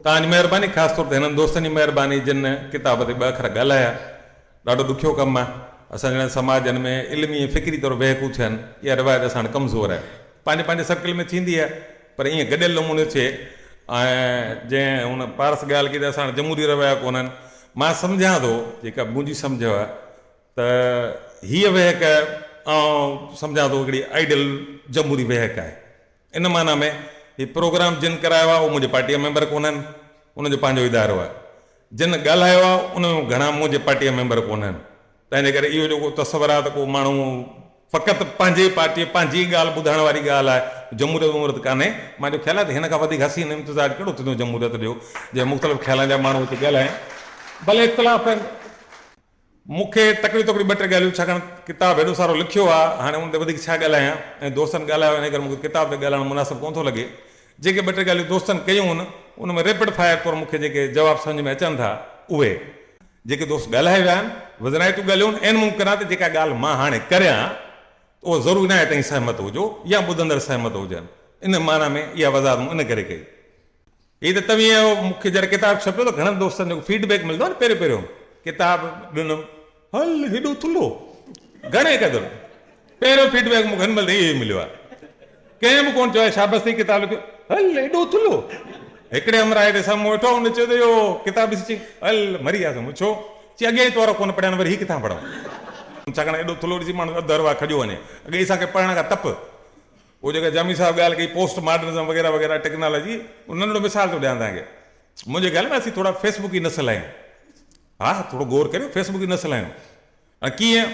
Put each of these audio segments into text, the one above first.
तव्हांजी महिरबानी, ख़ासि तौर ते हिननि दोस्तनि जी महिरबानी जिन किताब ते ॿ अखर ॻाल्हाया। ॾाढो ॾुखियो कमु आहे। असांजे समाजनि में इल्मी ऐं फ़िक्री तौरु बहकू थियनि, इहा रिवायत असां वटि कमज़ोर आहे। पंहिंजे पंहिंजे सर्कल में थींदी आहे, पर ईअं गॾियल नमूने थिए। ऐं जंहिं हुन पारस ॻाल्हि कई त असां वटि जमूरी रवैया कोन्हनि। मां सम्झां थो, जेका मुंहिंजी सम्झ आहे त हीअ वहक ऐं सम्झां थो हिकिड़ी आइडियल जमूरी वहक आहे। इन माना में हीउ प्रोग्राम जिन करायो आहे उहो मुंहिंजे पार्टीअ मेंबर कोन्हनि, उनजो पंहिंजो इदारो आहे। जिन ॻाल्हायो आहे उन में घणा मुंहिंजे पार्टीअ मेंबर कोन्हनि। तंहिंजे करे इहो जेको तस्वर आहे त को माण्हू फ़क़ति पंहिंजे पार्टीअ पंहिंजी ॻाल्हि ॿुधाइण वारी ॻाल्हि आहे, जमूरियत वमूरियत कान्हे। मुंहिंजो ख़्यालु आहे त हिन खां वधीक हसीन इम्तिज़ाज कहिड़ो थींदो जमूरियत जो, जंहिं मुख़्तलिफ़ ख़्यालनि जा माण्हू हिते ॻाल्हाइनि। भले इख़्तिलाफ़ आहिनि, मूंखे तकड़ी तकड़ी ॿ टे ॻाल्हियूं, छाकाणि किताबु हेॾो सारो लिखियो आहे, हाणे उन ते वधीक छा ॻाल्हायां। ऐं दोस्तनि ॻाल्हायो, इन करे मूंखे किताब ते ॻाल्हाइणु मुनासिबु कोन थो लॻे। जेके ॿ टे ॻाल्हियूं दोस्तनि कयूं आहिनि, उन में रेपिड फायर तौरु मूंखे जेके जवाब सम्झ में अचनि था उहे जेके दोस्त ॻाल्हाए विया आहिनि, वज़नाइतूं ॻाल्हियूं आहिनि। इन मुमकिन आहे त जेका ॻाल्हि मां हाणे करियां उहो ज़रूरी न आहे त सहमत हुजो या ॿुधंदड़ सहमत हुजनि। इन माना में इहा वज़ाहत मूं इन करे कई। हीअ त तव्हीं मूंखे जॾहिं किताबु छपियो त घणनि दोस्तनि जो फीडबैक मिलंदो आहे न, पहिरियों पहिरियों किताबु ॾिनमि, हल हेॾो थुल्हो, घणे क़दुरु पहिरियों फीडबैक मूंखे हिन महिल इहो ई मिलियो आहे। कंहिं बि कोन चयो आहे शाबाशी किताबु लिखियो, हल हेॾो थुल्हो। हिकिड़े हमराए ते साम्हूं वेठो, हुन चयो त इहो किताबु ॾिसी चई, हल मरी वियासीं। मूं छो? चई अॻे तौर कोन पढ़िया, वरी हीअ किथां पढ़ूं? छाकाणि एॾो थुल्हो ॾिसी माण्हू अधु अरवा खॼो वञे। अॻे असांखे पढ़ण खां तप। उहो जेका जामी साहिबु ॻाल्हि कई पोस्ट मॉडर्निज़म वग़ैरह वग़ैरह टेक्नोलॉजी, नंढिड़ो मिसाल थो ॾियां तव्हांखे। मुंहिंजे ख़्याल में असीं थोरा फेसबुक ई न सलायूं। हा, थोरो गौर करियो, फेसबुक ई न सलायूं। हाणे कीअं?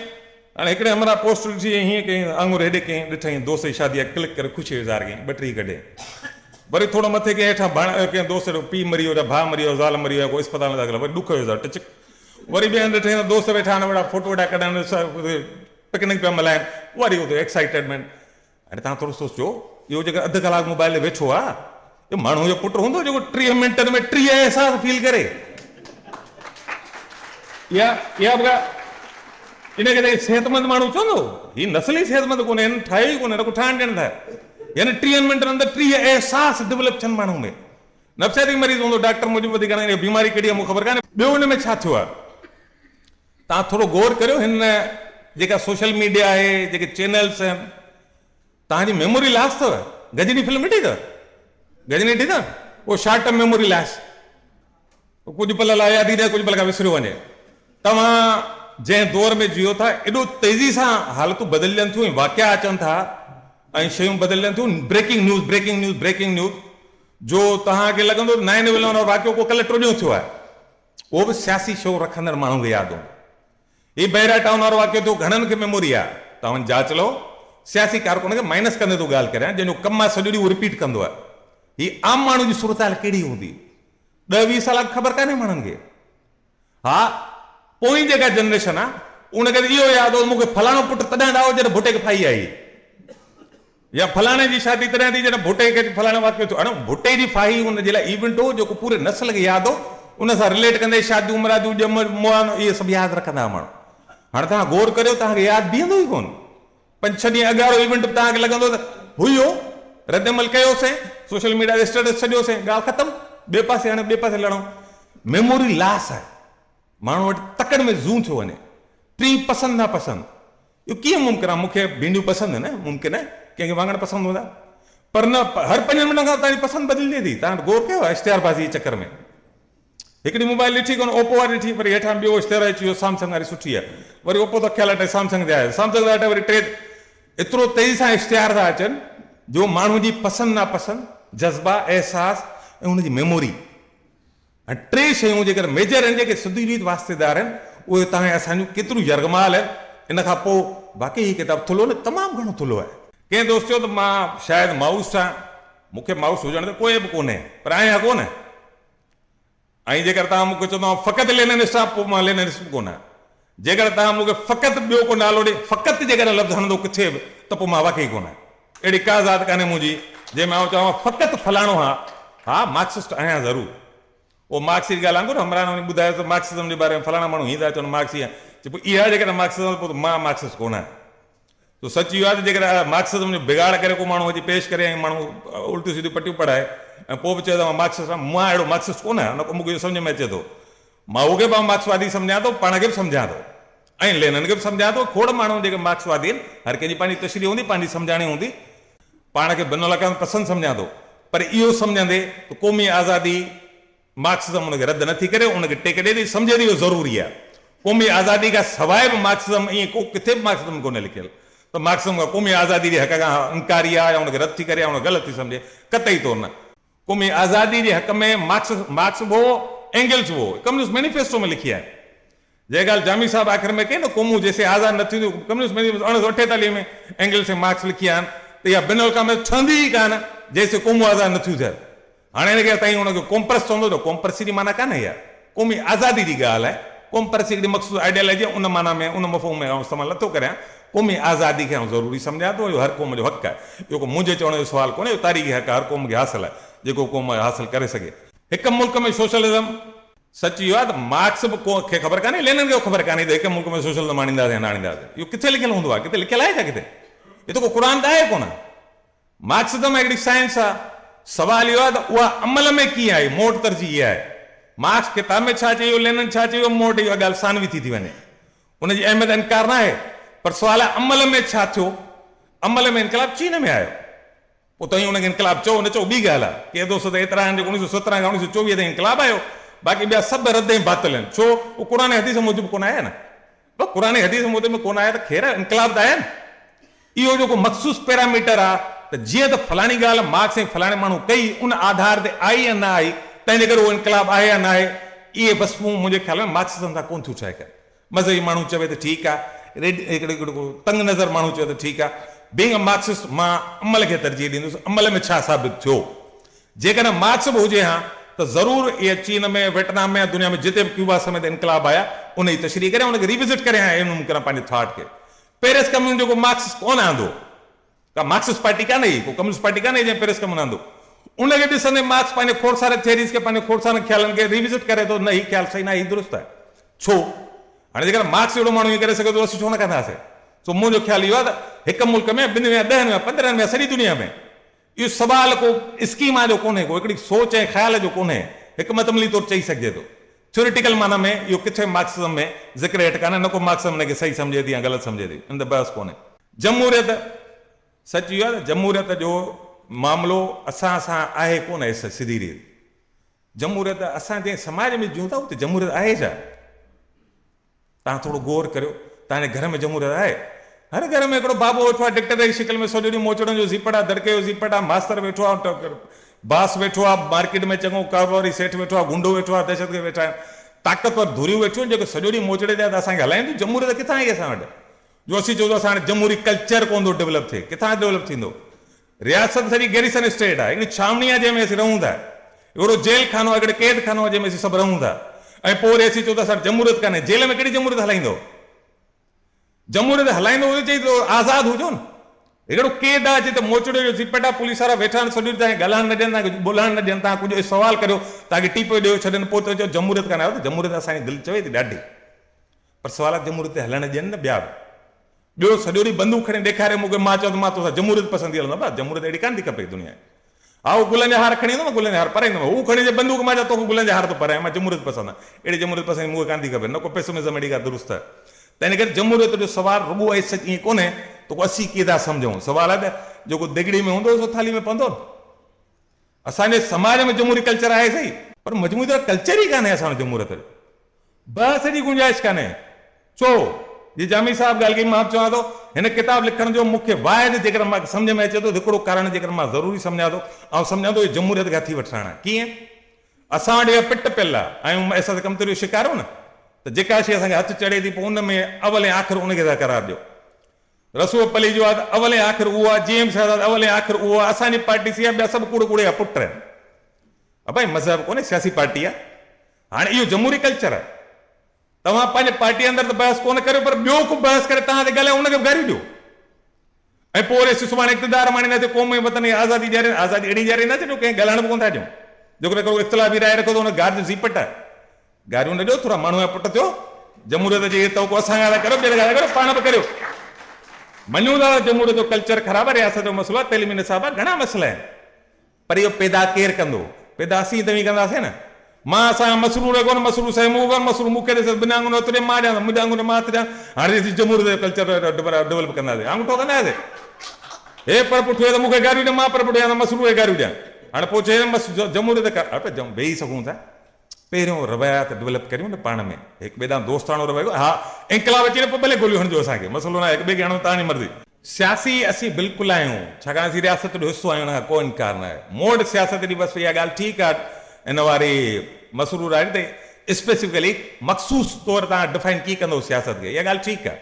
हाणे हिकिड़े हमरा पोस्ट ॾिठी, हीअं कयईं, आङुर हेॾे कयईं, ॾिठईं दोस्त जी शादी आहे, क्लिक करे ख़ुशी इज़हार कयईं, ॿ टे कढे। वरी थोरो मथे कंहिं हेठां कंहिं दोस्त जो पीउ मरी वियो, भाउ मरी वियो, ज़ाल मरी वियो, कोई इस्पताल में दाख़िल, वरी ॾुख जो इज़हार टिचक। वरी ॿिए हंधि ॾिठईं दोस्त वेठा आहिनि, वॾा फोटो वॾा कढनि, पिकनिक पिया मल्हाइनि, वरी उते एक्साइटेडमेंट। हाणे तव्हां थोरो सोचो, इहो जेको अधु कलाकु मोबाइल ते वेठो आहे, इहो माण्हू जो पुटु हूंदो जेको 30 मिंटनि में 30 अहसास फील करे? इहा इन करे सिहतमंद माण्हू चवंदो, हीउ नस्ली सिहतमंद कोन्हे, हिन ठाहियो ई कोन्हे, न को ठाहिण ॾियण था। यानी 30 मिंटनि अंदरि 30 अहसास डेवलप थियनि माण्हू में। नफ़्सियाती मरीज़ हूंदो, डॉक्टर मुंहिंजी वधीक बीमारी कहिड़ी आहे मूंखे ख़बर कान्हे, ॿियो हिन में छा थियो आहे। तव्हां थोरो गौर करियो, हिन जेका सोशल मीडिया आहे, जेके चैनल्स आहिनि, तव्हांजी मेमोरी लॉस अथव। गजनी फिल्म ॾिठी अथव? गजनी ॾिठी अथव? उहो शॉर्ट टर्म मेमोरी लॉस, कुझु पल लाइ यादि ईंदे, कुझु पल खां विसरियो वञे। तव्हां जंहिं दौर में जियो था, एॾो तेज़ी सां हालतूं बदिलजनि थियूं, वाक़िया अचनि था ऐं शयूं बदिलजनि थियूं। Breaking news, breaking news, breaking news, जो तव्हांखे लॻंदो 9/11 वारो वाक़ियो को कल्ह टियों थियो आहे, उहो बि सियासी शो रखंदड़ माण्हू खे यादि हूंदो। हीउ बहिरा टाउन वारो वाक़ियो थियो, घणनि खे मेमोरी आहे। तव्हां जांच लो, सियासी कारकुन खे माइनस कंदे थो ॻाल्हि करियां, जंहिंजो कमु आहे सॼो ॾींहुं उहो रिपीट कंदो आहे। हीउ आम माण्हू जी सूरत हाल कहिड़ी हूंदी 10-20 साल ख़बर कान्हे माण्हुनि खे। हा, पोइ जेका जनरेशन आहे उनखे इहो यादि हो, मूंखे फलाणो पुटु तॾहिं ॾाहो जॾहिं भुटे खे फाई आई, या फलाणे जी शादी तॾहिं थी जॾहिं भुटे खे फलाणो वाक़ियो थियो। हाणे भुटे जी फाही हुन जे लाइ इवेंट हो जेको पूरे नस्ल खे यादि हो, उन सां रिलेट कंदे शादियूं मुरादियूं ॼम मुआनो इहे सभु यादि रखंदा माण्हू। हाणे तव्हां गौर करियो, तव्हांखे यादि बीहंदो ई कोन। 5-6 ॾींहं अॻु वारो इवेंट तव्हांखे लॻंदो त हुयो, रद्दमल कयोसीं, सोशल मीडिया ते स्टेटस छॾियोसीं, ॻाल्हि ख़तमु, ॿिए पासे हाणे ॿिए पासे लड़ो। मेमोरी लॉस आहे, माण्हू वटि तकड़ि में ज़ू थियो वञे। टी पसंदि ना पसंदि, इहो कीअं मुमकिन आहे? मूंखे भिंडियूं पसंदि आहिनि, मुमकिन आहे कंहिंखे वाङण पसंदि हूंदा, पर न हर 5 मिंटनि खां तव्हांजी पसंदि बदिलिजे थी। तव्हां गौर कयो आहे इश्तिहारबाज़ी जे चकर में? हिकिड़ी मोबाइल ॾिठी कोन, ओपो वारी ॾिठी, वरी हेठां ॿियो इश्तिहार अची वियो, सैमसंग वारी सुठी आहे, वरी ओपो त ख़्यालु हटे सैमसंग ते आयो, सैमसंग ते हटे वरी 3। एतिरो तेज़ी सां इश्तिहार था अचनि जो माण्हू जी पसंदि नापसंदि, जज़्बा, अहसास ऐं हुनजी मेमोरी, ऐं 3 शयूं जेकर मेजर आहिनि, जेके सिधी रीत वास्तेदार आहिनि, उहे तव्हां असांजूं केतिरियूं यरगमाल आहिनि। इन खां पोइ बाक़ी हीअ किताबु थुलो न, तमामु घणो थुलो आहे। कंहिं दोस्त चयो त मां शायदि माउस आहियां, मूंखे माउस हुजण त कोई बि कोन्हे, पर आहियां कोन। ऐं जेकर तव्हां मूंखे चवंदो फ़क़ति लेनिनिस्ट आहे, पोइ मां लेनिनिस्ट बि कोन आहियां। जेकर तव्हां मूंखे फ़क़ति ॿियो को नालो ॾे, फ़क़ति जेकर लफ़्ज़ हणंदो किथे बि, त पोइ मां वाक़ई कोन आहियां। अहिड़ी का ज़ात कान्हे मुंहिंजी जंहिं मां चवां फ़क़ति फलाणो हा मार्क्सिस्ट आहियां ज़रूरु। उहो मार्क्स जी ॻाल्हि आहे, हमरान ॿुधायो त मार्क्सिज़म जे बारे में फलाणा माण्हू हीअं था चवनि मार्क्स ई आहे, पोइ इहा जेकर मार्क्सिज़म, पोइ मां मार्क्सिस्ट कोन आहियां। तो सच इहो आहे त जेकर मार्क्सिज़म जो बिगाड़ करे को माण्हू अची पेश करे ऐं माण्हू उल्टियूं सीधियूं पटियूं पढ़ाए, ऐं पोइ बि चए थो मार्क्सिस्ट मां अहिड़ो मार्क्सिस्ट कोन आहियां, उन मूंखे सम्झ में अचे थो मां उहे बि मार्क्सवादी सम्झां थो, पाण खे बि सम्झां थो ऐं लेनिन खे बि सम्झां थो। खोड़ माण्हू जेके मार्क्सवादी आहिनि, हर कंहिंजी पंहिंजी तशरीह हूंदी, पंहिंजी सम्झाणी हूंदी, पाण खे बिन लकान पसंदि सम्झां थो, पर इहो सम्झंदे त क़ौमी आज़ादी मार्क्सिज़म उनखे रद्द नथी करे, उनखे टेक ॾिए थी, सम्झे थी इहो ज़रूरी आहे। क़ौमी आज़ादी खां सवाइ बि मार्क्सिज़म ईअं को किथे बि मार्क्सिज़म कोन्हे लिखियलु त मार्क्सिज़म खां क़ौमी आज़ादी जे हक़ खां इनकारी आहे या उनखे रद्द थी करे या उनखे ग़लति थी सम्झे, कतई तौरु न। क़ौमी आज़ादी जे हक़ में मार्क्स वो एंगल्स वो कम्युनिस्ट मैनिफेस्टो में लिखी आहे। जे ॻाल्हि जामी साहब आख़िर में कई न, क़ौमूं जैसे आज़ाद न थींदियूं, कम्युनिस्ट मैनिफेस्टो 1948 में एंगल्स ऐं मार्क्स लिखिया आहिनि त इहा बिन मुल्क में ठहंदी ई कान जैसे क़ौमूं आज़ाद नथियूं थियनि। हाणे हिनखे ताईं हुनखे कॉम्प्रेस चवंदो त कॉम्प्रेस जी माना कान्हे इहा, क़ौमी आज़ादी जी ॻाल्हि आहे। कॉम्प्रेस हिकिड़ी मक़सूद आइडियोलॉजी उन माना में उन मफ़हूम में इस्तेमालु नथो करियां। क़ौमी आज़ादी खे ज़रूरी सम्झां थो, इहो हर क़ौम जो हक़ आहे, इहो को मुंहिंजे चवण जो सुवाल कोन्हे, इहो तारीख़ी हक़ हर क़ौम खे हासिलु आहे, जेको क़ौम हासिलु करे सघे। हिकु मुल्क में सोशलिज़म सच इहो आहे त मार्क्स बि खे ख़बर कान्हे, लेनिन खे ख़बर कान्हे त हिकु मुल्क में सोशलिज़म आणींदासीं न आणींदासीं। इहो किथे लिखियलु हूंदो आहे, किथे लिखियलु आहे छा किथे? इहो त को क़ुर त आहे कोन। मार्क्सिज़म हिकिड़ी साइंस आहे, सवाल इहो आहे त उहा अमल में कीअं आई, मोट तरजी इहा आहे। मार्क्स किताब में छा चयो, लेनिन छा चयो, मोट इहा ॻाल्हि सानवी थी वञे, उनजी अहमियत इनकार न आहे, पर सुवाल आहे अमल में छा थियो। अमल में इनकलाब चीन में आयो, पोइ तव्हां हुनखे इनकलाब चओ न चओ ॿी ॻाल्हि आहे। के दोस्त त एतिरा आहिनि जेको 1917 खां 1924 ताईं इनकलाब आयो, बाक़ी ॿिया सभु रद्द ऐं बातिल आहिनि। छो? उहो क़ुर हदीस मूजिबि कोन आहे न, क़ुर हदीस मूजिबि कोन आहे त ख़ैर इनकलाब त आहे न। इहो जेको मख़सूस पैरामीटर आहे त जीअं त फलाणी ॻाल्हि मार्क्स ऐं फलाणे माण्हू कई, उन आधार ते आई या न आई, तंहिंजे करे उहो इनकलाब आहे या न आहे, इहे बसि मुंहिंजे ख़्याल में मार्क्सिज़म सां कोन थियूं ठहे करे। मज़हबी माण्हू चवे त ठीकु आहे, हिकिड़ो तंग नज़र माण्हू चवे त ठीकु आहे। बीइंग अ मार्क्सिस्ट मां अमल खे तरजीह ॾींदुसि, अमल में छा साबित थियो। जेकॾहिं मार्क्स बि हुजे हा त ज़रूरु इहे चीन में, वियतनाम में, दुनिया में जिते बि क्यूबा समेत इनकलाब आया, उन जी तशरीह करे उनखे रिविज़िट करे आया पंहिंजे थॉट खे। पेरिस कम्यून जेको मार्क्सिस्ट कोन आंदो, का मार्क्सिस्ट पार्टी कान्हे, को कम्युनिस्ट पार्टी कान्हे जंहिं पेरिस कम्यून आंदो, उनखे ॾिसंदे मार्क्स पंहिंजे खोड़सारे थियरीज़ खे, पंहिंजे खोड़सारे ख़्यालनि खे रिविज़िट करे थो, न ही ख़्यालु सही न आहे, ही दुरुस्त आहे। छो? हाणे जेकर मार्क्स अहिड़ो माण्हू ईअं करे सघे थो, असीं छो न कंदासीं? सो मुंहिंजो ख़्यालु इहो आहे त हिकु मुल्क में, ॿिनि में, 10 में, 15 में, सॼी दुनिया में इहो सवाल को स्कीमा जो कोन्हे, को हिकिड़ी सोच ऐं ख़्याल जो कोन्हे, हिकु मतमली तौरु चई सघिजे थो। थ्योरिटिकल माना में इहो किथे मार्क्सिज़म में ज़िक्र हेठि कान्हे, न को मार्क्सिज़म हुनखे सही सम्झे थी या ग़लति सम्झे थी, इन त बहस कोन्हे। जमहूरियत, सच इहो आहे त जमहूरियत जो मामिलो असां सां आहे कोन आहे सिधी रीति। जमहूरियत असां जंहिं समाज में जीऊं था उते जमहूरियत आहे छा? तव्हां थोरो गौर करियो, तव्हांजे घर में जमहूरियत आहे? हर घर में हिकिड़ो बाबो वेठो आहे, डिक्टेटर जी शिकिल में, सॼो ॾींहुं मोचड़नि जो ज़ीपट आहे, दड़के जो ज़ीपट आहे, मास्तर वेठो आहे, बास वेठो आहे, मार्केट में चङो कारोबारी सेठ वेठो आहे, गुंडो वेठो आहे, दहशतगर्द वेठा आहिनि, ताक़तवर धुरियूं वेठियूं आहिनि, जेको सॼो ॾींहुं मोचड़े ॾिया त असांखे हलाईंदियूं। जमहूरियत किथां आई असां वटि? जो असीं चऊं था असां हाणे जमहूरी कल्चर कोन थो डेवलप थिए, किथां डेवलप थींदो? रियासत सॼी गैरिसन स्टेट आहे, हिकिड़ी छावनी आहे जंहिंमें असीं रहूं था, हिकिड़ो जेल खानो आहे, हिकिड़े क़ैद खानो आहे जंहिंमें असीं सभु रहूं था, ऐं पोइ वरी असीं चऊं था असां जमहूरियत कान्हे। जेल में कहिड़ी जमहूरियत हलाईंदो? जमहूरियत हलाईंदो हुजे चई त आज़ादु हुजो न। हिकिड़ो क़ैद आहे जिते मोचड़े जो ज़ीपट आहे, पुलिस वारा वेठा आहिनि, सॼो ॾींहुं तव्हांखे ॻाल्हाइण न ॾियनि, तव्हांखे ॿोलाइण न ॾियनि, तव्हां कुझु सवाल करियो तव्हांखे टीपो ॾियो छॾनि, पोइ त चओ जमहूरियत कान्हे। त जमहूरियत असांजी दिलि चवे थी ॾाढी, पर सवाल आहे जमहूरियत ते हलण ॾियनि न ॿिया बि। ॿियो सॼो ॾींहुं बंदूक खणी ॾेखारे मूंखे, मां चवां त मां तोसां जमहूरियत पसंदि हलंदो, बसि जमहूरियत अहिड़ी कान थी खपे दुनिया। हा उहो गुलनि जा हार खणी ईंदो, मां गुलनि जा हार पाराईंदुमि, हू खणी बंदूक, मां चवां तोखे गुलनि जा हार थो पारायां, मां जमहूरियत पसंदि आहे, अहिड़ी जमहूरियत पसंदि मूंखे कान थी खपे, न को पेसिमिज़म अहिड़ी का दुरुस्त आहे। त इन करे जमहूरियत जो सवाल रुॻो आहे सच ईअं कोन्हे त को असीं कीअं था सम्झूं। सवाल आहे त जेको दिगड़ी में हूंदो सो थाली में पवंदो न। असांजे समाज में जमहूरी कल्चर आहे सही, पर मजमूई तरह कल्चर ई कान्हे असांजो जमहूरियत जो, बहस जी गुंजाइश कान्हे। छो? जी जामी साहब ॻाल्हि कई, मां चवां थो हिन किताब लिखण जो मुख्य वाइद जेकर मां सम्झ में अचे थो, हिकिड़ो कारण जेकर मां ज़रूरी सम्झां थो, ऐं सम्झां थो जमहूरियत खे हथी वठणु आहे। कीअं? असां वटि इहा पिट पियल आहे, ऐं असां त कमतरी शिकार हो न, त जेका शइ असांखे हथु चढ़े थी पोइ उन में अवल ऐं आख़िर उनखे था करार ॾियो। रसूल पली जो आहे त अवल ऐं आख़िर उहो आहे, जेम्स अवल ऐं आख़िर उहो आहे, असांजी पार्टी सी आहे, ॿिया सभु कूड़े कूड़े जा पुट आहिनि। भाई मज़हब कोन्हे, सियासी पार्टी आहे। हाणे इहो जमहूरी कल्चर आहे, तव्हां पंहिंजे पार्टी अंदरि त बहस कोन करियो, पर ॿियो को बहस करे तव्हां ते ॻाल्हाए उनखे बि गारी ॾियो, ऐं पोइ वरी सुभाणे इक़्तिदार माणींदासीं, क़ौम ऐं वतन जी आज़ादी ॾियारे, आज़ादी अहिड़ी ॾियारे न थियो, कंहिं ॻाल्हाइण बि कोन था ॾियूं। जेको हिकिड़ो इख़्तिलाफ़ी राय रखो त हुन गार जो ज़ीपट आहे, गारियूं न ॾियो, थोरा माण्हू जा पुट थियो। जमहूरियत जी त असां ॻाल्हि करो, ॿिए ॻाल्हि करो, पाण बि करियो। मञूं था जमहूरियत जो कल्चर ख़राबु आहे, रियासत जो मसइलो आहे, तइलीमी निसाब आहे, घणा मसइला आहिनि, पर इहो पैदा केरु कंदो? पैदा असीं तव्हीं कंदासीं न। मां असांजो मसरूर कोन, मसरूर साईं मूं कोन, मसरूर मूंखे बिना आंगुर उतरे मां ॾियां, मुंहिंजा आंगुर मां ॾियां। हाणे जमहूरियत कल्चर डेवलप कंदासीं, आंगूठो कंदासीं। हे पर पुठियो त मूंखे गारियूं ॾियां, मां पर पुठियो त मसरूर खे गारियूं ॾियां। हाणे पोइ चए जमहूरियत कर, वेही सघूं था। पहिरियों रवायात डेवलप करियूं न पाण में, हिकु ॿिए ॾांहुं दोस्ताणो रवैयो। हा इनकलाब अची पोइ भले गोलियूं हणिजो, असांखे मसइलो न आहे, हिकु ॿिए खे हणो तव्हांजी मर्ज़ी। सियासी असीं बिल्कुलु आहियूं, छाकाणि असीं रियासत जो हिसो आहियूं, हुन खां को इनकार न आहे। मोड सियासत जी बसि इहा ॻाल्हि ठीकु आहे। इन वारी मसरूर आहे त स्पेसिफिकली मखसूस तौर तव्हां डिफाइन कीअं कंदो सियासत खे, इहा ॻाल्हि ठीकु आहे।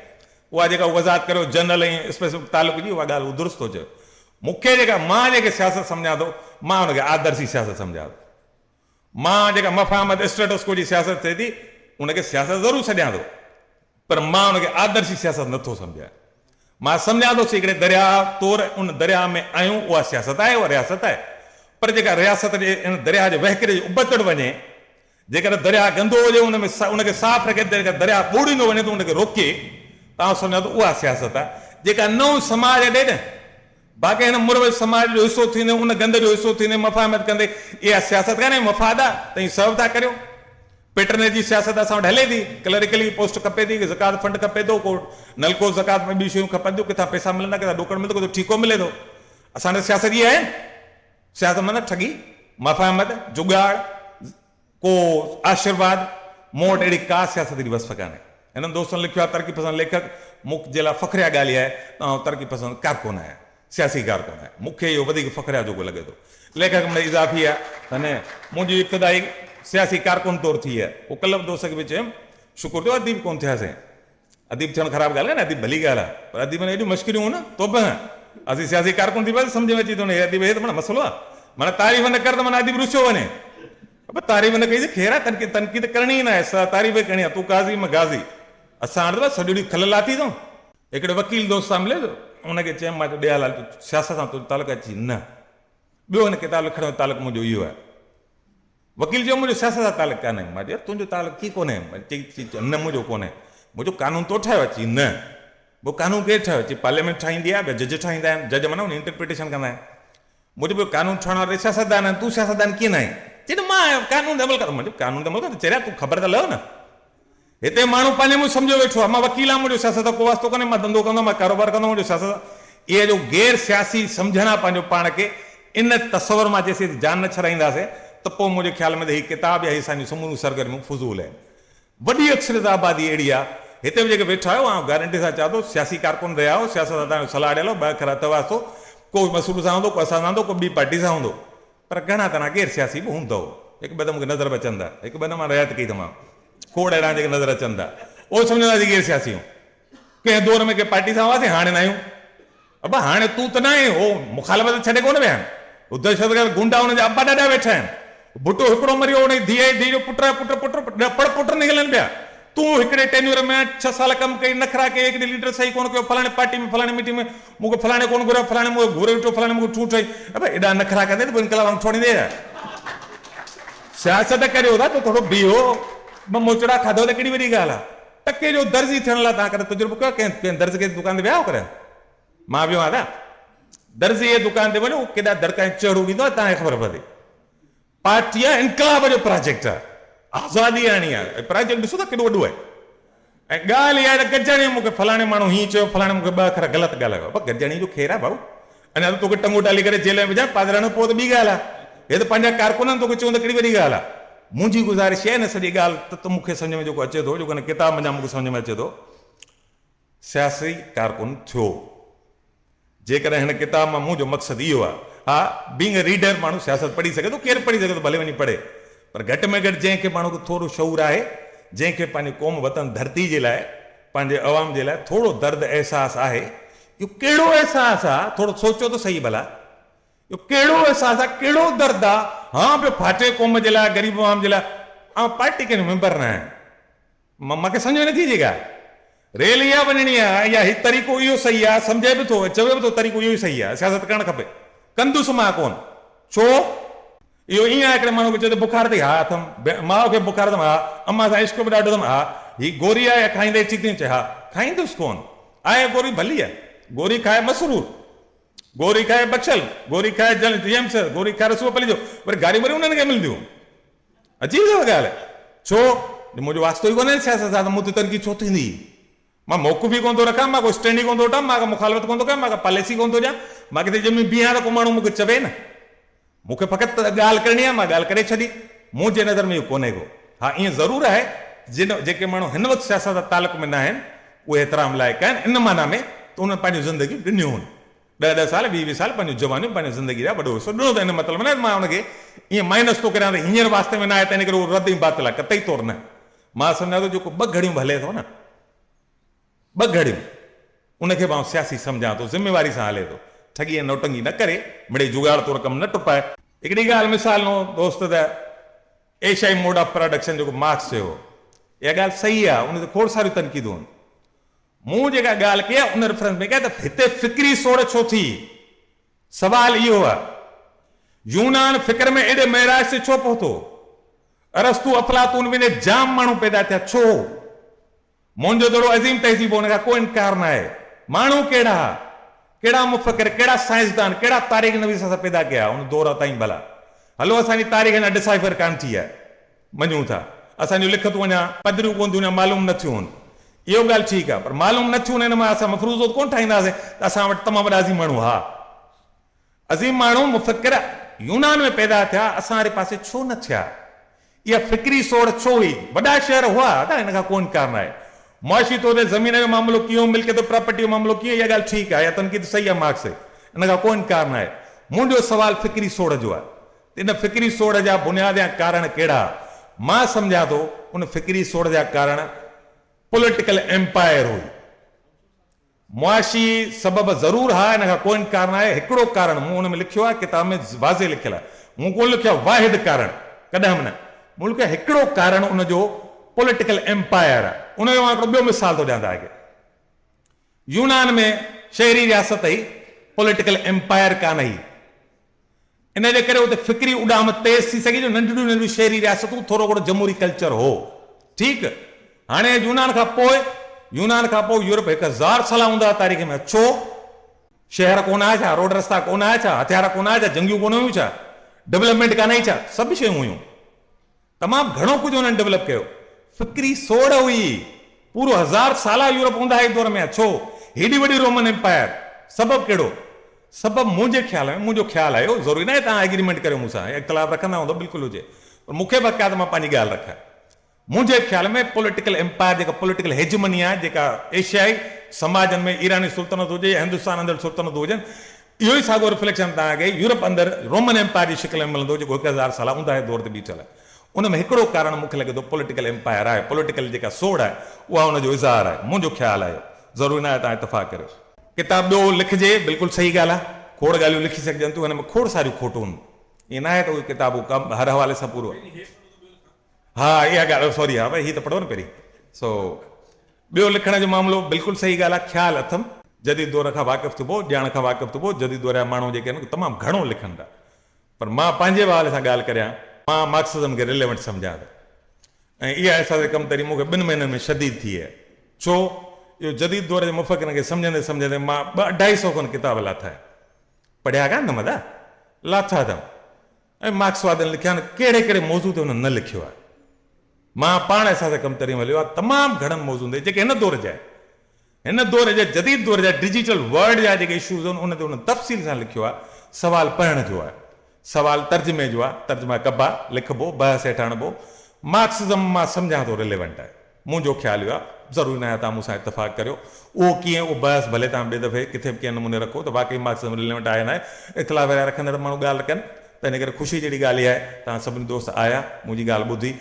उहा जेका वज़ाहत करियो जनरल ऐं स्पेसिफिक तालुक जी, उहा ॻाल्हि दुरुस्त थो चए। मूंखे जेका मां जेके सियासत सम्झां थो, मां हुनखे आदर्शी सियासत सम्झां थो। मां जेका मफ़ाहमत स्टेटस को जी सियासत थिए थी, उनखे सियासत ज़रूरु सॾियां थो, पर मां उनखे आदर्शी सियासत नथो सम्झां। मां सम्झां थो हिकिड़े दरिया तौरु उन दरिया में आहियूं, उहा सियासत आहे, उहा रियासत आहे। पर जेका रियासत जे इन दरिया जे वहिकिरे जे उबतड़ वञे, जेकर दरिया गंदो हुजे उनमें उनखे साफ़ रखे, दरिया ॿोड़ींदो वञे त उनखे रोके, तव्हां सम्झो त उहा सियासत आहे। जेका नओं समाज ॾे न, बाक़ी हिन मुरवज समाज जो हिसो थींदे, उन गंद जो हिसो थींदे, मफ़ाहमत कंदे, इहा सियासत कान्हे, मफ़ाद आहे। तव्हीं सर्व था करियो। पेटरनेज जी सियासत असां वटि हले थी, क्लरिकली पोस्ट खपे थी, ज़कात फंड खपे थो, को नलको ज़कात में ॿी शयूं खपनि थियूं, किथां पैसा मिलंदा, किथां ॾोकड़ मिलंदो, किथां ठीको मिले थो। असां वटि सियासत इहा आहे। सियासत माना ठगी, मफ़ाहमत, जुगाड़, को आशीर्वाद। मूं वटि अहिड़ी का सियासत जी वसफ़ कान्हे। हिननि दोस्तनि लिखियो आहे, तरक़ी पसंद लेखक, मूंखे लाइ फ़ख्रिया ॻाल्हि आहे त आउं तरक़ी पसंद कारकुन आहियां, सियासी कारकुन आहियां। मूंखे इहो वधीक फ़ख्रिया जोॻो लॻे थो। लेखक में इज़ाफ़ी आहे, अने मुंहिंजी इब्तिदाई सियासी कारकुन तौरु थी आहे। पोइ कल्ह दोस्त खे बि चयुमि, शुकुर थियो अदीब कोन थियासीं। अदीब थियणु ख़राबु ॻाल्हि आहे न, अदीब भली ॻाल्हि आहे, पर अदीब में एॾियूं मुश्किलियूं हुयूं न, तो बि असीं सियासी कारकुन थी वियासीं। सम्झ में अची थो न, अदीब हे त माना मसइलो आहे, माना तारीफ़ न कर त माना अदीब रुसियो वञे। तारीफ़ न कई त ख़ैरु आहे, तनक़ीद करणी ई न आहे, तारीफ़ करणी आहे। तूं काज़ी मां गाज़ी, असां हाणे त सॼो ॾींहुं खल लाथी अथऊं। हिकिड़े वकील दोस्त सां मिले थो, उनखे चयुमि मां ॾे हाल सियासत सां तुंहिंजो तालुक अची न। ॿियो हिन किताब लिखण जो तालुक मुंहिंजो इहो आहे। वकील चयो मुंहिंजो सियासत सां तालुक कान्हे। मां चयो तुंहिंजो तालुक कीअं कोन्हे? न मुंहिंजो कोन्हे, मुंहिंजो कानून तो ठाहियो अची न। पोइ कानून केरु ठाहियो? अची पार्लियामेंट ठाहींदी आहे, ॿिया जज ठाहींदा आहिनि, जज माना उन इंटरप्रिटेशन कंदा आहिनि। मुंहिंजो कानून ठहण वारे सियासतदान आहिनि, तूं सियासतदान कीअं न आहे? चई न मां कानून अमल कर। मुंहिंजो कानून अमल कर, चरिया तूं ख़बर त लहो न। हिते माण्हू पंहिंजे मुंहुं सम्झो वेठो आहे, मां वकील आहियां, मुंहिंजो सियासत को वास्तो कोन्हे, मां धंधो कंदो, मां कारोबार कंदो, मुंहिंजो सियासत। इहे जो गैर सियासी सम्झणा पंहिंजो पाण खे, इन तसवर मां जेसीं जान न छॾाईंदासीं त पोइ मुंहिंजे ख़्याल में त हीअ किताब या असांजी समूरियूं सरगर्मियूं फुज़ूल आहिनि। वॾी अक्सरियत आबादी अहिड़ी आहे, हिते बि जेके वेठा आहियो, ऐं गारंटी सां चवां थो सियासी कारकुन रहिया हो, सियासत तव्हांजो सलाह ॾियलो, ॿ अखर हथ वास्तो, को मसूल सां हूंदो, को असां सां हूंदो, को ॿी पार्टी सां हूंदो, पर घणा तव्हां गैर सियासी बि हूंदो। हिकु ॿ त मूंखे नज़र बि अचनि था, हिकु ॿ त मां रियायत कई तमामु, खोड़ अहिड़ा जेके नज़र अचनि था, उहो सम्झंदासीं गैर सियासी आहियूं। कंहिं दौर में कंहिं पार्टी सां हुआसीं, हाणे न आहियूं। अबा हाणे तूं त न आहे, हो मुखालफ़त छॾे कोन विया आहिनि। दहशतगर्द गुंडा हुनजा अबा ॾाढा वेठा आहिनि। बुटो हिकिड़ो मरियो, हुन जी धीउ जो पुट निकिरनि पिया। तूं हिकिड़े टेन्यूर में 6 साल कमु कई, नखरा कई, हिकिड़े लीडर सही कोन कयो, फलाणे पार्टी में, फलाणे मीटिंग में मूंखे फलाणे कोन घुरियो, फलाणे मूंखे घुरे वेठो, फलाणे मूंखे ठूठ आई। अबा एॾा नखरा कंदे त पोइ इनकलाब छोड़ींदे। सियासत करियो था त थोरो बीहो, ॿ मोचड़ा खाधो त कहिड़ी वॾी ॻाल्हि आहे। टके जो दर्जी थियण लाइ तव्हां करे तजुर्बो कयो, कंहिं दर्ज खे दुकान ते विया करे? मां वियो आहियां, दर्जी जे दुकान ते वञो, केॾा दड़का चढ़ू ॾींदो आहे, तव्हांखे ख़बर पए। पार्टी आहे, इनकलाब जो प्रोजेक्ट आहे, आज़ादी आणी आहे। प्रोजेक्ट ॾिसो त केॾो वॾो आहे। ऐं ॻाल्हि इहा आहे त गजाणी मूंखे फलाणे माण्हू हीअं चयो, फलाणे मूंखे 2 अखर ग़लति ॻाल्हायो। गजाणी जो ख़ैरु आहे भाऊ, अञा त तोखे टंगू टाली करे जेल में विझां, पादरानो पोइ त ॿी ॻाल्हि आहे। हे त पंहिंजा कारकुननि तोखे चवनि त कहिड़ी वॾी ॻाल्हि आहे। मुंहिंजी गुज़ारिश आहे न सॼी ॻाल्हि त मूंखे सम्झ में जेको अचे थो, जेको हिन किताब में मूंखे सम्झ में अचे थो, सियासी कारकुन थियो। जेकॾहिं हिन किताब मां मुंहिंजो मक़सदु इहो आहे, हा बीइंग अ रीडर माण्हू सियासत पढ़ी सघे थो, केरु पढ़ी सघे थो, भले वञी पढ़े, पर घटि में घटि जंहिंखे माण्हू खे थोरो शऊर आहे, जंहिंखे पंहिंजी क़ौम वतन धरती जे लाइ, पंहिंजे अवाम जे लाइ थोरो दर्द अहसासु आहे। इहो कहिड़ो अहसासु आहे? थोरो सोचो त सही भला, इहो कहिड़ो अहसासु आहे, कहिड़ो दर्द आहे? हा पियो फाटे क़ौम जे लाइ, ग़रीब अवाम जे लाइ। ऐं पार्टी कंहिंजो मेंबर न आहे, मूंखे सम्झ में नथी जेका रेल इहा वञणी आहे, या हीउ तरीक़ो इहो सही आहे, सम्झे बि थो, चवे बि थो तरीक़ो इहो ई सही आहे, सियासत करणु खपे, कंदुसि मां कोन। छो? इहो ईअं आहे, हिकिड़े माण्हू खे चए थो बुखार अथई, हा अथमि, माउ खे बुखार अथमि, हा, अम्मा सां इश्क बि ॾाढो अथमि, हा, हीअ गोरी आहे, खाईंदे ठीक थी चए, हा खाईंदुसि कोन, आहे गोरी भली आहे, गोरी खाए मसरूर, गोरी खाए बख्शल, गोरी खाए जेम्स, गोरी खाए रसूल पली जो वरी गाड़ी वरी उन्हनि खे मिलंदियूं। अजीब ॻाल्हि आहे। छो मुंहिंजो वास्तो ई कोन्हे सियासत सां, त मूं ते तनक़ी छो थींदी? मां मौक़िफ़ ई कोन थो रखां, मां को स्टैंड ई कोन थो वठां, मां का मुखालफ़त कोन थो कयां, मां का पॉलिसी कोन थो ॾियां, मां किथे ॼमी बीहां त को माण्हू मूंखे चवे न। मूंखे फ़क़ति ॻाल्हि करणी आहे, मां ॻाल्हि करे छॾी। मुंहिंजे नज़र में इहो कोन्हे को। हा, ईअं ज़रूरु आहे जेके माण्हू हिन वक़्तु सियासत तालुक़ में न आहिनि उहे एतिराम लाइक़ आहिनि, इन माना में त उन्हनि पंहिंजूं ज़िंदगियूं ॾिनियूं आहिनि। 10-10 साल 20-20 साल पंहिंजूं जवानियूं पंहिंजी ज़िंदगी जा वॾो हिसो ॾिनो त हिन मतिलबु न मां हुनखे ईअं माइनस थो करियां त हींअर वास्ते में न आहे त इन करे उहो रद्द ई बातिल आहे, कतई तौरु न। मां सम्झां थो जेको 2 घड़ियूं हले थो न, 2 घड़ियूं, उनखे मां सियासी सम्झां थो, ज़िम्मेवारी सां हले थो, ठगी ऐं नौटंगी न करे, मिड़ई जुगाड़ तौरु कमु न टुपाए। हिकिड़ी ॻाल्हि मिसाल नो दोस्त, त एशियाई मोड ऑफ प्रोडक्शन जेको मार्क्स चयो, इहा ॻाल्हि सही आहे, उन ते खोड़ सारियूं तनक़ीदूं आहिनि। मूं जेका ॻाल्हि कई आहे उन रेफरेंस में कया त हिते फ़िक्री सोड़ छो थी? सवाल इहो आहे, यूनान फ़िक्र में एॾे महराज ते छो पहुतो? अरस्तू अफलातून में जाम माण्हू पैदा थिया, छो? मुंहिंजो दड़ो अज़ीम तहज़ीब, हुन खां को इनकार न आहे। माण्हू कहिड़ा मुफ़क्किर, कहिड़ा साइंसदान, कहिड़ा तारीख़ नवीस असां पैदा कया उन दौर ताईं? भला हलो, असांजी तारीख़ अञा डिसाइफर कान थी आहे, मञूं था, असांजूं लिखतूं अञा पधरियूं कोन थियूं, मालूम न थियूं आहिनि, इहो ॻाल्हि ठीकु आहे, पर मालूम न थियूं हिन मां असां मफ़रूज़ो कोन ठाहींदासीं त असां वटि तमामु वॾा अज़ीम माण्हू। हा, अज़ीम माण्हू मुफ़क्किर यूनान में पैदा थिया, असां वारे पासे छो न थिया? इहा फ़िक्री सोड़ छो हुई? वॾा शहर हुआ त हिन खां को इनकार न आहे। मुआशी तौर ते ज़मीन जो मामिलो कीअं, मिल्कियत प्रॉपर्टी जो मामिलो कीअं, इहा ॻाल्हि ठीकु आहे, इहा तनक़ीद सही आहे मार्क्स, इन खां को इनकार न आहे। मुंहिंजो सवाल फ़िक्री सोड़ जो आहे, इन फ़िक्री सोड़ जा बुनियाद या कारण कहिड़ा? मां सम्झां थो उन फ़िक्री सोड़ जा कारण पॉलिटिकल एम्पायर हुई। मुआशी सबब ज़रूरु हा, इन खां को इनकार न आहे। हिकिड़ो कारण मूं हुन में लिखियो आहे, किताब में वाज़े लिखियलु आहे, मूं कोन लिखियो आहे वाहिद कारण, कॾहिं बि न। मूं लिखियो आहे हिकिड़ो कारण उनजो पॉलिटिकल एम्पायर आहे। उनजो मां हिकिड़ो ॿियो मिसाल थो ॾियां तव्हांखे। यूनान में शहरी रियासत हुई, पॉलिटिकल एम्पायर कान हुई, इन जे करे उते फ़िक्री उॾाम तेज़ थी सघी, जो नंढियूं नंढियूं शहरी रियासतूं थोरो घणो जमहूरी कल्चर हो। ठीकु, हाणे यूनान खां पोइ यूरोप 1000 साल हूंदा तारीख़ में, छो? शहर कोन आहे छा? रोड रस्ता कोन आहे छा? हथियार कोन आहे छा? जंगियूं कोन हुयूं छा? डेवलपमेंट कान आई छा? सभु शयूं हुयूं, तमामु घणो कुझु हुननि डेवलप कयो। फ़िक्री सोड़ हुई, पूरो 1000 साल यूरोप हूंदा हिकु दौर में, छो? हेॾी वॾी रोमन एम्पायर। सबबु कहिड़ो? सबबु मुंहिंजे ख्याल में, मुंहिंजो ख्यालु आयो, ज़रूरी न आहे तव्हां एग्रीमेंट करियो मूंसां, इख़्तिलाफ़ रखंदा हूंदो बिल्कुलु हुजे, पर मूंखे बक़ा त मां पंहिंजी ॻाल्हि रखां। मुंहिंजे ख्याल में पॉलिटिकल एम्पायर, जेका पॉलिटिकल हेजमनी आहे, जेका एशियाई समाजनि में ईरानी सुल्तनत हुजे या हिंदुस्तान अंदरि सुल्तनत हुजनि, इहो ई साॻियो रिफ्लेक्शन तव्हांखे यूरोप अंदरि रोमन एम्पायर जी शिकिल में मिलंदो, जेको 1000 साल हूंदा दौर ते बीठल आहे। उन में हिकिड़ो कारण मूंखे लॻे थो पॉलिटिकल एम्पायर आहे, पॉलिटिकल जेका सोड़ आहे उहा हुनजो इज़हार आहे, मुंहिंजो ख़्यालु आहे। ज़रूरी न आहे तव्हां इतफ़ाक़ करियो। किताब ॿियो लिखिजे, बिल्कुलु सही ॻाल्हि आहे, खोड़ ॻाल्हियूं लिखी सघजनि थियूं, हिन में खोड़ सारियूं खोटूं आहिनि, ईअं न आहे त उहे किताबूं कमु हर हवाले सां पूरो। हा, इहा ॻाल्हि सॉरी, हा भई, हीअ त पढ़ो न पहिरीं। ॿियो लिखण जो मामिलो बिल्कुलु सही ॻाल्हि आहे, ख़्यालु अथमि, जदीद दौर खां वाक़िफ़ थिबो, ॼाण खां वाक़िफ़ थिबो, जदीद दौर जा माण्हू जेके आहिनि तमामु घणो लिखनि था, पर मां पंहिंजे हवाले सां ॻाल्हि करियां, मां मार्क्सिज़म खे रिलेवेंट सम्झां थो, ऐं इहा असांजे कमु तरी मूंखे 2 महीननि में शदीद थी आहे। छो? इहो जदीद दौर जे मुफ़क्किरनि खे सम्झंदे सम्झंदे मां 200-250 खनि किताब लाथा आहे, पढ़िया कान त मदा लाथा अथमि, ऐं मार्क्सवादनि लिखिया आहिनि, कहिड़े कहिड़े मौज़ू ते हुननि न लिखियो आहे। मां पाण असांजे कमु तरी हलियो आहे, तमामु घणनि मौज़ूअनि ते जेके हिन दौर जे जदीद दौर जा डिजिटल वर्ल्ड जा जेके इशूज़ आहिनि उन ते हुन तफ़सील सां लिखियो आहे। सवाल पढ़ण जो आहे, सवाल तर्जुमे जो आहे, तर्जुमा कबा, लिखबो, बहस हेठि आणबो। मार्क्सिज़म मां सम्झां थो रिलेवेंट आहे, मुंहिंजो ख़्यालु इहो आहे, ज़रूरी न आहे तव्हां मूंसां इतफ़ाक़ करियो। उहो कीअं, उहो बहस भले तव्हां ॿिए दफ़े किथे बि कंहिं नमूने रखो त वाक़ई मार्क्सिज़म रिलेवेंट आहे न आहे, इख़्तिलाफ़ रखंदड़ माण्हू ॻाल्हि कनि, त इन करे ख़ुशी जहिड़ी ॻाल्हि इहा आहे तव्हां सभिनी दोस्त आया, मुंहिंजी ॻाल्हि ॿुधी।